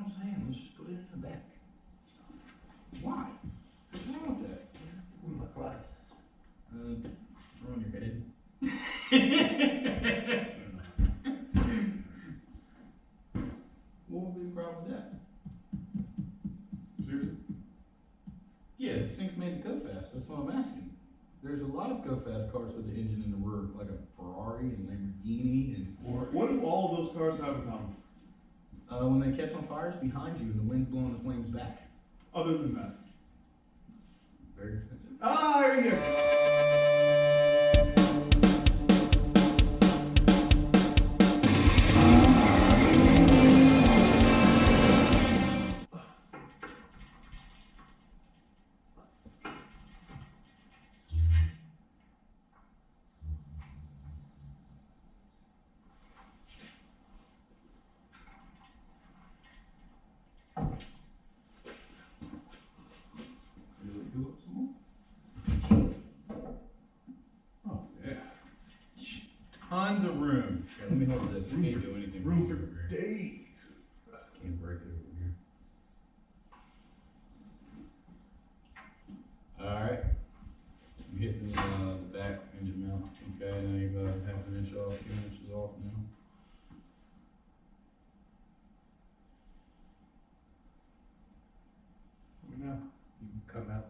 what I'm saying. Let's just put it in the back. Why? What's wrong with that? With my glasses. They're on your head. What would be the problem with that? Seriously? Yeah, this thing's made to go fast. That's what I'm asking. There's a lot of go fast cars with the engine in the rear, like a Ferrari and Lamborghini, and What do all of those cars have in common? when they catch on fires behind you and the wind's blowing the flames back. Other than that. Very expensive. Ah, there you go. Really do it some more? Oh, yeah. Tons of room. Okay, let me hold this. I can't do anything Room wrong for over here. days. Can't break it over here. Alright. I'm hitting the back engine mount. Okay, now you're about half an inch off, 2 inches off now. Let me know. You can come out.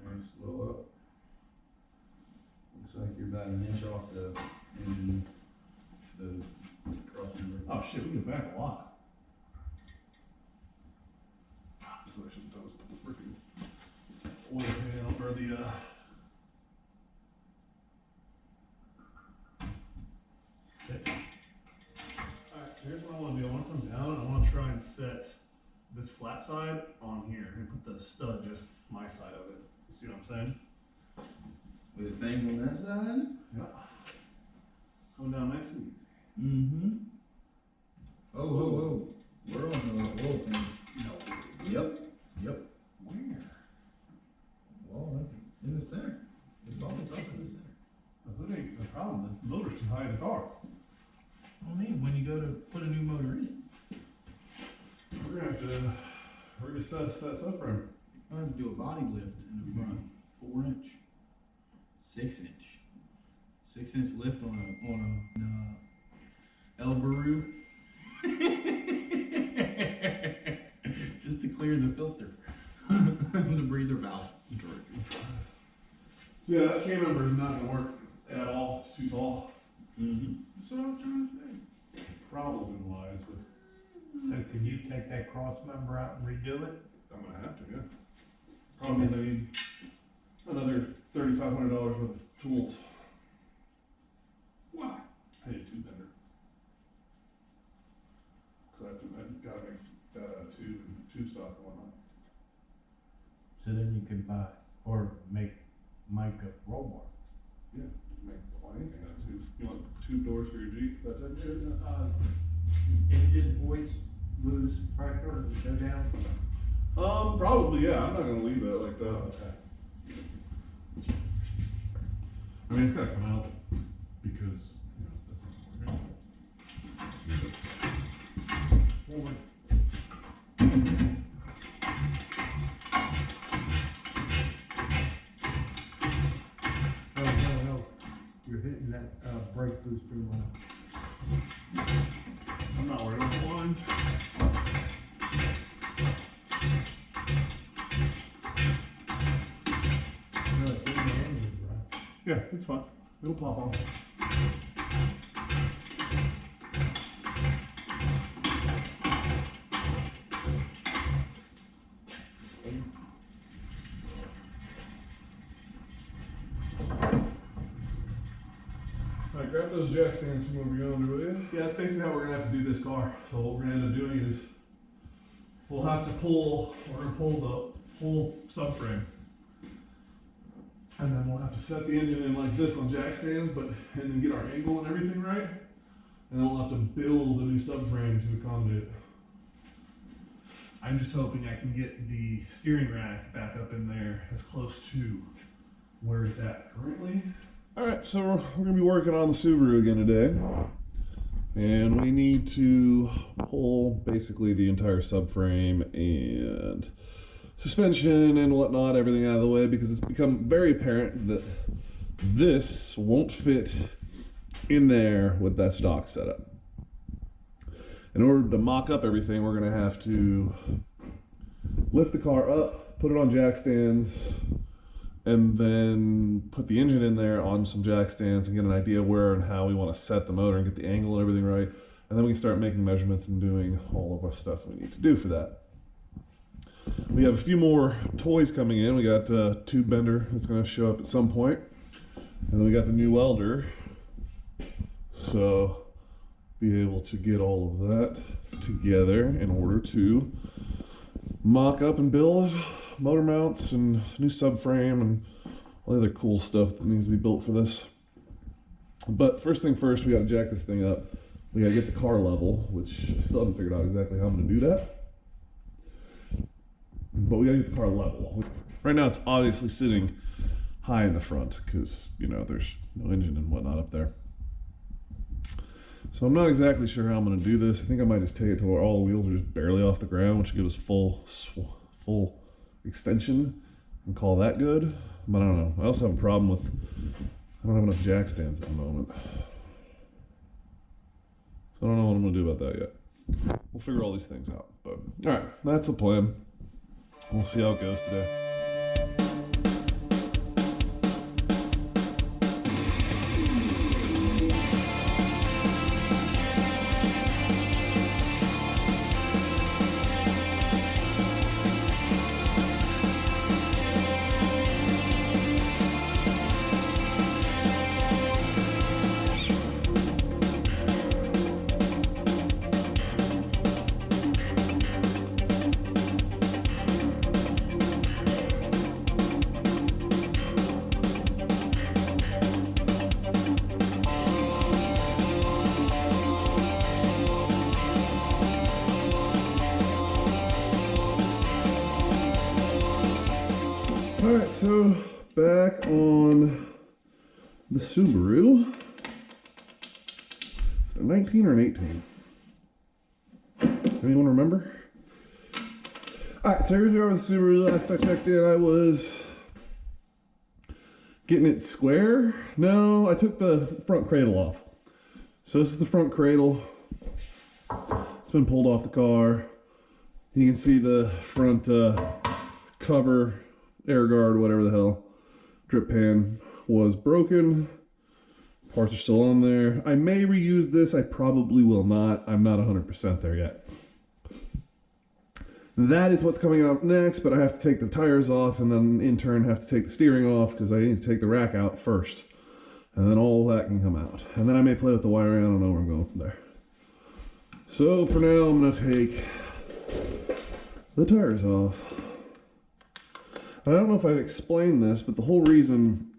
Alright, slow up. Looks like you're about an inch off the engine, the cross member. Oh shit, we get back a lot. So I should have put the freaking oil pan or the Alright, here's what I wanna do. I wanna come down and I wanna try and set this flat side on here and put the stud just my side of it. You see what I'm saying? With the same on that side? Yeah. Going down nice and easy. Mm-hmm. Oh, whoa, whoa. We're on the whoa thing. No. Yep, yep. Where? Well, in the center. The bump's up in the center. Well, that ain't the problem. The motor's too high in the car. I mean, when you go to put a new motor in it, We're gonna have to reassess that subframe. I have to do a body lift in the front, 4 inch, 6 inch, 6 inch lift on a Elbaru, just to clear the filter, the breather valve. So yeah, that cam member is not gonna work at all. It's too tall. Mm-hmm. That's what I was trying to say. Problem wise, but So can you take that cross member out and redo it? I'm gonna have to, yeah. Problem is I need another $3,500 worth of tools. Why? I need a tube bender. Cause I gotta make that out of tube stock and whatnot. So then you can buy, or make Mike a roll bar. Yeah, make anything out of tubes. You want tube doors for your Jeep, that type of shit? Engine voice lose pressure and go down? Probably, yeah. I'm not gonna leave that like that. Okay. I mean, it's gotta come out because, you know, that's not Forward. No, you're hitting that, brake booster line. I'm not worried about the lines. No, it's in the engine, right? Yeah, it's fine. It'll pop on. Alright, grab those jack stands from over yonder, will you? Yeah, that's basically how we're gonna have to do this car. So what we're gonna end up doing is we'll have to pull the whole subframe. And then we'll have to set the engine in like this on jack stands, and then get our angle and everything right. And then we'll have to build a new subframe to accommodate it. I'm just hoping I can get the steering rack back up in there as close to where it's at currently Alright, so we're gonna be working on the Subaru again today. And we need to pull basically the entire subframe and suspension and whatnot, everything out of the way, because it's become very apparent that this won't fit in there with that stock setup. In order to mock up everything, we're gonna have to lift the car up, put it on jack stands, and then put the engine in there on some jack stands and get an idea where and how we want to set the motor and get the angle and everything right. And then we can start making measurements and doing all of our stuff we need to do for that. We have a few more toys coming in. We got a tube bender that's going to show up at some point. And then we got the new welder. So be able to get all of that together in order to mock up and build motor mounts and new subframe and all the other cool stuff that needs to be built for this. But first thing first, we got to jack this thing up. We got to get the car level, which I still haven't figured out exactly how I'm going to do that. But we got to get the car level. Right now it's obviously sitting high in the front because, you know, there's no engine and whatnot up there. So I'm not exactly sure how I'm going to do this. I think I might just take it to where all the wheels are just barely off the ground, which will give us full extension and call that good. But I don't know. I also have a problem with, I don't have enough jack stands at the moment. So I don't know what I'm going to do about that yet. We'll figure all these things out. But all right, that's the plan. We'll see how it goes today. Alright, so back on the Subaru. Is it a 19 or an 18? Anyone remember? Alright, so here's we are with the Subaru. Last I checked in, I was getting it square. No, I took the front cradle off. So this is the front cradle. It's been pulled off the car. You can see the front cover, air guard, whatever the hell, drip pan was broken. Parts are still on there. I may reuse this. I probably will not. I'm not 100% there yet. That is what's coming out next, but I have to take the tires off and then in turn have to take the steering off because I need to take the rack out first. And then all that can come out. And then I may play with the wiring. I don't know where I'm going from there. So for now, I'm going to take the tires off. I don't know if I've explained this, but the whole reason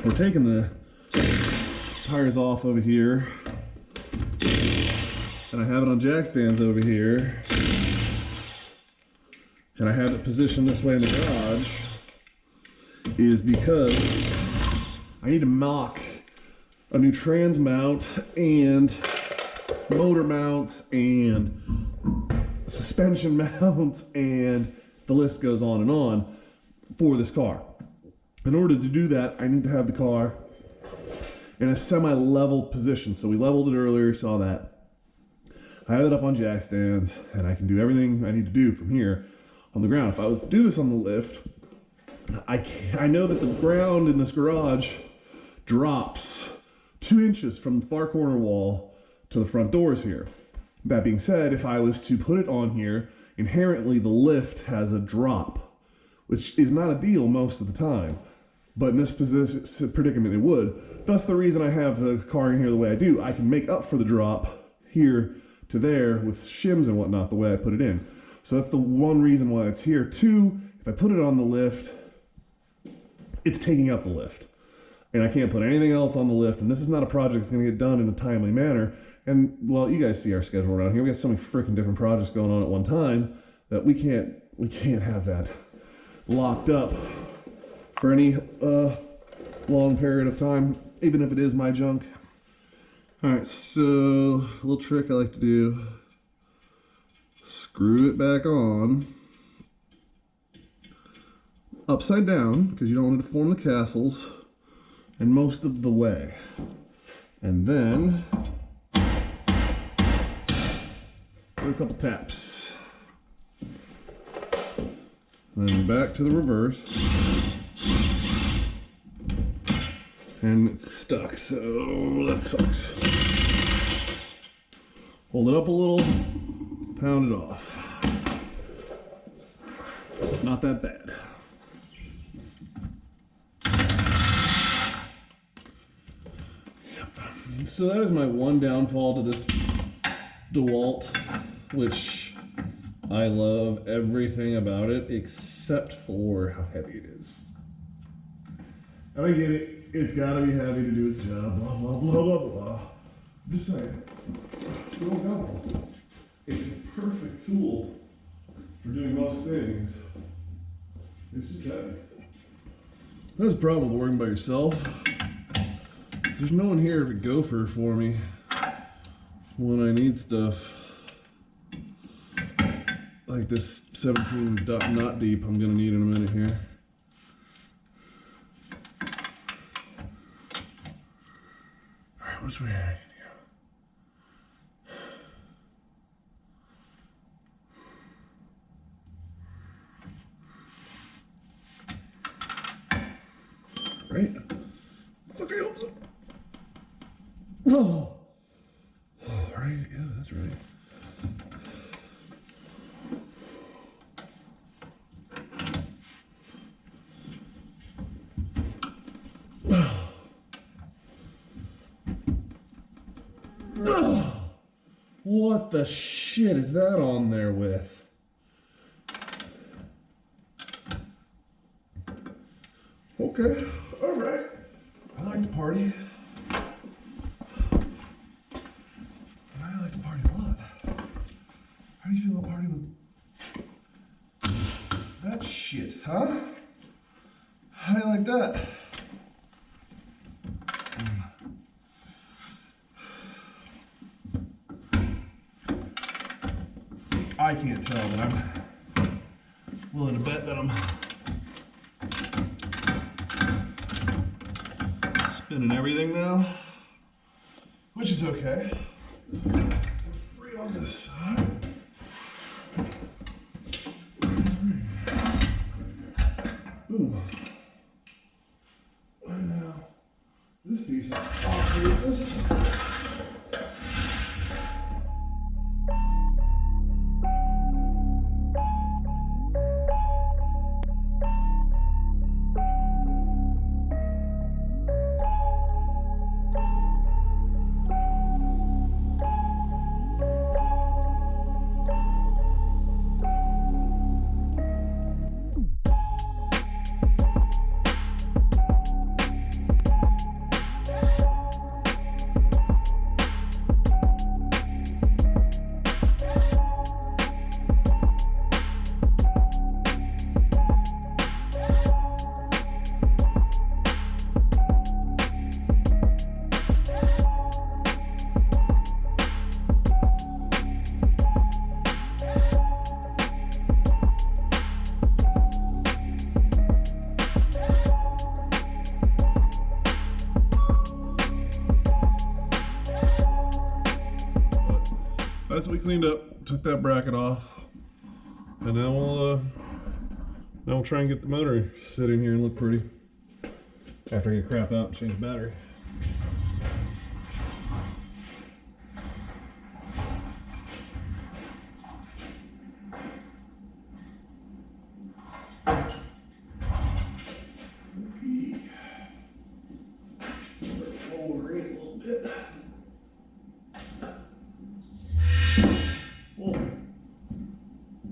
we're taking the tires off over here, and I have it on jack stands over here, and I have it positioned this way in the garage, is because I need to mock a new trans mount and motor mounts and suspension mounts, and the list goes on for this car. In order to do that, I need to have the car in a semi-level position. So we leveled it earlier, saw that. I have it up on jack stands, and I can do everything I need to do from here on the ground. If I was to do this on the lift, I know that the ground in this garage drops 2 inches from the far corner wall to the front doors here. That being said, if I was to put it on here, inherently the lift has a drop, which is not a deal most of the time, but in this predicament it would. That's the reason I have the car in here the way I do. I can make up for the drop here to there with shims and whatnot the way I put it in. So that's the one reason why it's here. Two, if I put it on the lift, it's taking up the lift. And I can't put anything else on the lift, and this is not a project that's gonna get done in a timely manner. And well, you guys see our schedule around here. We got so many freaking different projects going on at one time that we can't have that locked up for any long period of time, even if it is my junk. All right, so a little trick I like to do, screw it back on upside down, because you don't want to deform the castles, and most of the way. And then do a couple taps. Then back to the reverse. And it's stuck, so that sucks. Hold it up a little, pound it off. Not that bad. So that is my one downfall to this DeWalt, which I love everything about it except for how heavy it is. And I get it, it's gotta be heavy to do its job, blah, blah, blah, blah, blah. I'm just saying, still go. It's a perfect tool for doing most things. It's just heavy. That's the problem with working by yourself. There's no one here to gopher for me when I need stuff. Like this 17 knot deep I'm gonna need in a minute here. All right, what's weird? Right? Okay, oh, right, yeah, that's right. What the shit is that on there with? Okay, all right. I like to party. I like to party a lot. How do you feel about partying with that shit, huh? How do you like that? I can't tell, but I'm willing to bet that I'm spinning everything now, which is okay. I'm free on this side. Boom. And now this piece of this. That's what we cleaned up, took that bracket off, and now we'll try and get the motor sitting here and look pretty after I get crap out and change the battery. Over it a little bit.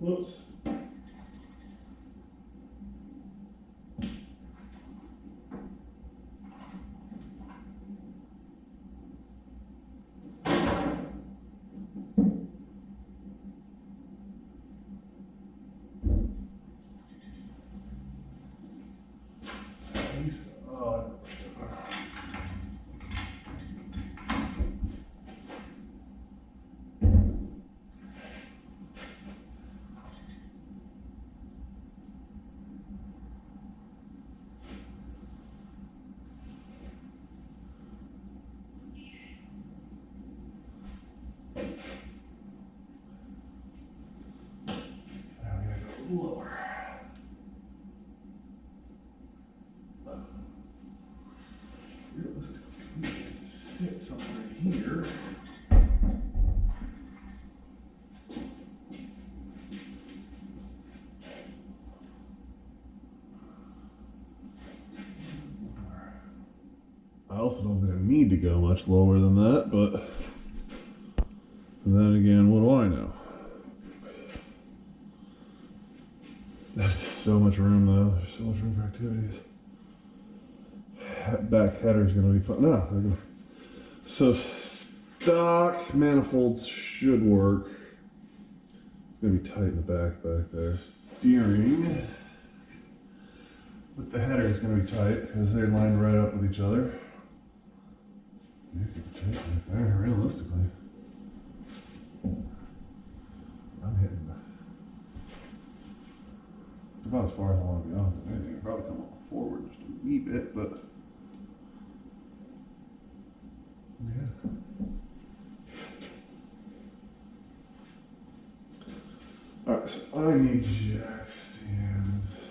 Whoops. Oh, sit somewhere here. I also don't think I need to go much lower than that, but then again, what do I know? There's so much room though. There's so much room for activities. Back header's gonna be fun. No, they're gonna... So stock manifolds should work. It's gonna be tight in the back there. Steering with the header is gonna be tight because they're lined right up with each other. You can take it there realistically. I'm hitting about as far as I want to be honest with anything. Probably come up forward just a wee bit, but yeah. Alright, so I need jack stands.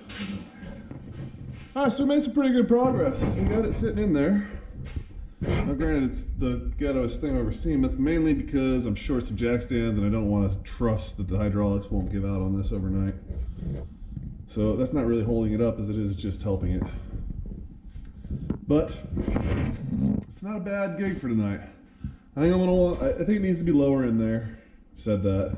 Alright, so we made some pretty good progress. We got it sitting in there. Now granted, it's the ghettoest thing I've ever seen. That's mainly because I'm short some jack stands and I don't want to trust that the hydraulics won't give out on this overnight. So that's not really holding it up as it is just helping it. But it's not a bad gig for tonight. I think it needs to be lower in there. Said that.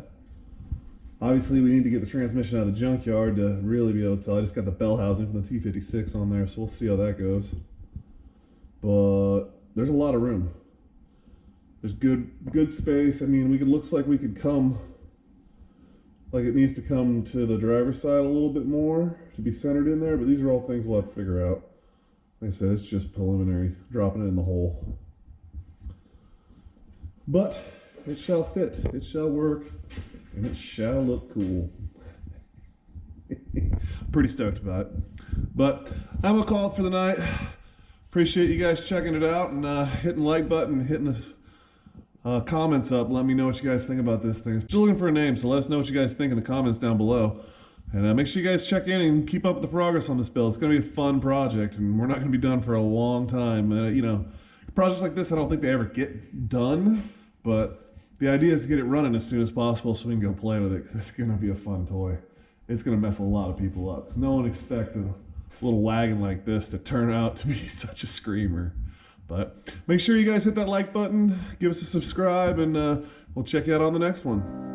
Obviously we need to get the transmission out of the junkyard to really be able to tell. I just got the bell housing from the T56 on there, so we'll see how that goes. But there's a lot of room. There's good space. I mean, looks like we could come, like it needs to come to the driver's side a little bit more to be centered in there, but these are all things we'll have to figure out. Like I said, it's just preliminary, dropping it in the hole. But it shall fit, it shall work, and it shall look cool. Pretty stoked about it. But I'm gonna call it for the night. Appreciate you guys checking it out and hitting the like button, hitting the comments up. Let me know what you guys think about this thing. Still looking for a name, so let us know what you guys think in the comments down below. And make sure you guys check in and keep up with the progress on this build. It's going to be a fun project, and we're not going to be done for a long time. You know, projects like this, I don't think they ever get done, but the idea is to get it running as soon as possible so we can go play with it, because it's going to be a fun toy. It's going to mess a lot of people up, because no one expected a little wagon like this to turn out to be such a screamer. But make sure you guys hit that like button, give us a subscribe, and we'll check you out on the next one.